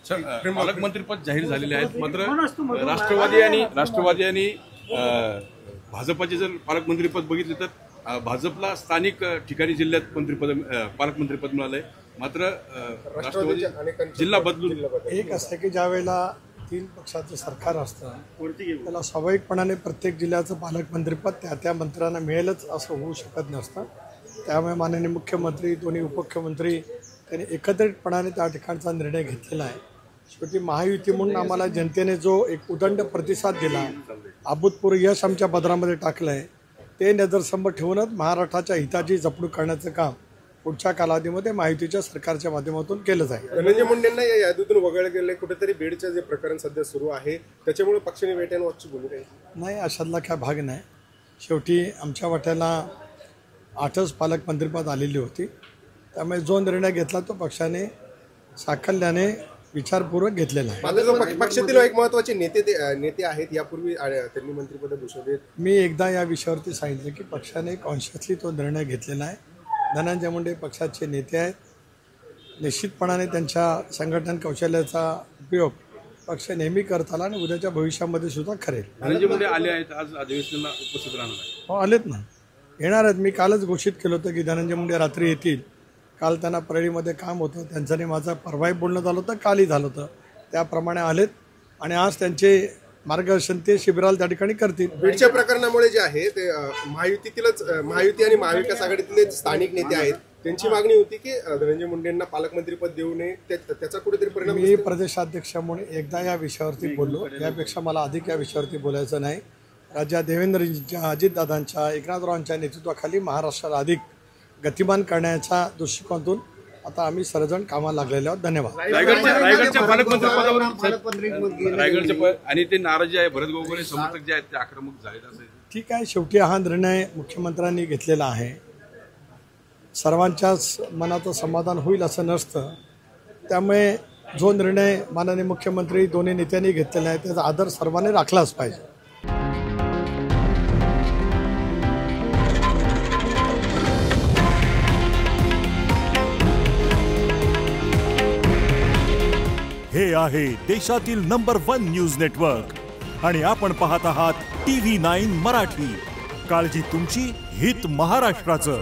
पालकमंत्रीपद जाहीर झालेले आहेत। मात्र राष्ट्रवादी आणि भाजपचे जर पालकमंत्रीपद बघितले तर भाजपला स्थानिक ठिकाणी जिल्ह्यात पालकमंत्रीपद मिळालंय। मात्र राष्ट्रवादी जिल्हा बदलून एक असतं की ज्या वेळेला 3 पक्षाचं सरकार असतं त्याला स्वाभाविकपणाने प्रत्येक जिल्ह्याचं पालकमंत्रीपद त्या मंत्र्यांना मिळेलच असं होऊ शकत नसतं। त्यामुळे माननीय मुख्यमंत्री दोन्ही उपमुख्यमंत्री त्यांनी एकत्रितपणाने त्या ठिकाणचा निर्णय घेतलेला आहे। शेवटी महायुती म्हणून आम्हाला जनतेने जो एक उदंड प्रतिसाद दिला, अभूतपूर्व यश आमच्या पदरामध्ये टाकलं आहे, ते नजरसमोर ठेवूनच महाराष्ट्राच्या हिताची जपणूक करण्याचं काम पुढच्या कालावधीमध्ये महायुतीच्या सरकारच्या माध्यमातून केलं जाईल। धनंजय मुंडेंना या यादीतून वगळले गेले, कुठेतरी बीडचं जे प्रकरण सध्या सुरू आहे त्याच्यामुळे पक्षाने वेट अँड वॉचची भूमिका नाही, अशातला काय भाग नाही। शेवटी आमच्या वाट्याला 8च पालकमंत्रीपद आलेली होती, त्यामुळे जो निर्णय घेतला तो पक्षाने साकल्याने विचारपूर्वक घेतलेला आहे। पक्षातील एक महत्त्वाचे नेते आहेत, यापूर्वी त्यांनी मंत्रिपद भूषवले। मी एकदा या विषयावरती सांगितलं की पक्षाने कॉन्शियसली तो निर्णय घेतलेला आहे। धनंजय मुंडे पक्षाचे नेते आहेत, निश्चितपणाने त्यांच्या संघटन कौशल्याचा उपयोग पक्ष नेहमी करत आला आणि उद्याच्या भविष्यामध्ये सुद्धा करेल। धनंजय मुंडे आले आहेत, आज अधिवेशनाला उपस्थित राहणार आहेत। हो, आलेत ना, येणार आहेत। मी कालच घोषित केलं होतं की धनंजय मुंडे रात्री येतील। काल त्यांना परळीमध्ये काम होतं, त्यांच्याने माझं परवाही बोलणं झालं होतं, कालही झालं होतं, त्याप्रमाणे आलेत आणि आज त्यांचे मार्गदर्शन ते शिबिराला त्या ठिकाणी करतील। बीडच्या प्रकरणामुळे जे आहे ते महायुती आणि महाविकास आघाडीतले स्थानिक नेते आहेत, त्यांची मागणी होती की धनंजय मुंडेंना पालकमंत्रीपद देऊ नये, त्याचा कुठेतरी परिणाम। मी प्रदेशाध्यक्ष म्हणून एकदा या विषयावरती बोललो, यापेक्षा मला अधिक या विषयावरती बोलायचं नाही। राज्यात देवेंद्रजींच्या, अजितदादांच्या, एकनाथरावांच्या नेतृत्वाखाली महाराष्ट्राला अधिक गतिमान करण्याच्या दृष्टिकोनातून आता आम्ही सर्वजण कामाला लागलेले आहोत। धन्यवाद। रायगडच्या पालकमंत्रीपदावर आणि ते नाराजी आहे, भरत गोगोले समर्थक जे आहेत ते आक्रमक झालेत असेल। ठीक आहे, शेवटी हा निर्णय मुख्यमंत्र्यांनी घेतलेला आहे। सर्वांच्याच मनाचं समाधान होईल असं नसतं, त्यामुळे जो निर्णय माननीय मुख्यमंत्री दोन्ही नेत्यांनी घेतलेला आहे त्याचा आदर सर्वांनी राखलाच पाहिजे। हे आहे देशातील नंबर 1 न्यूज नेटवर्क आणि आपण पाहत आहात TV9 मराठी। काळजी तुमची, हित महाराष्ट्राचं।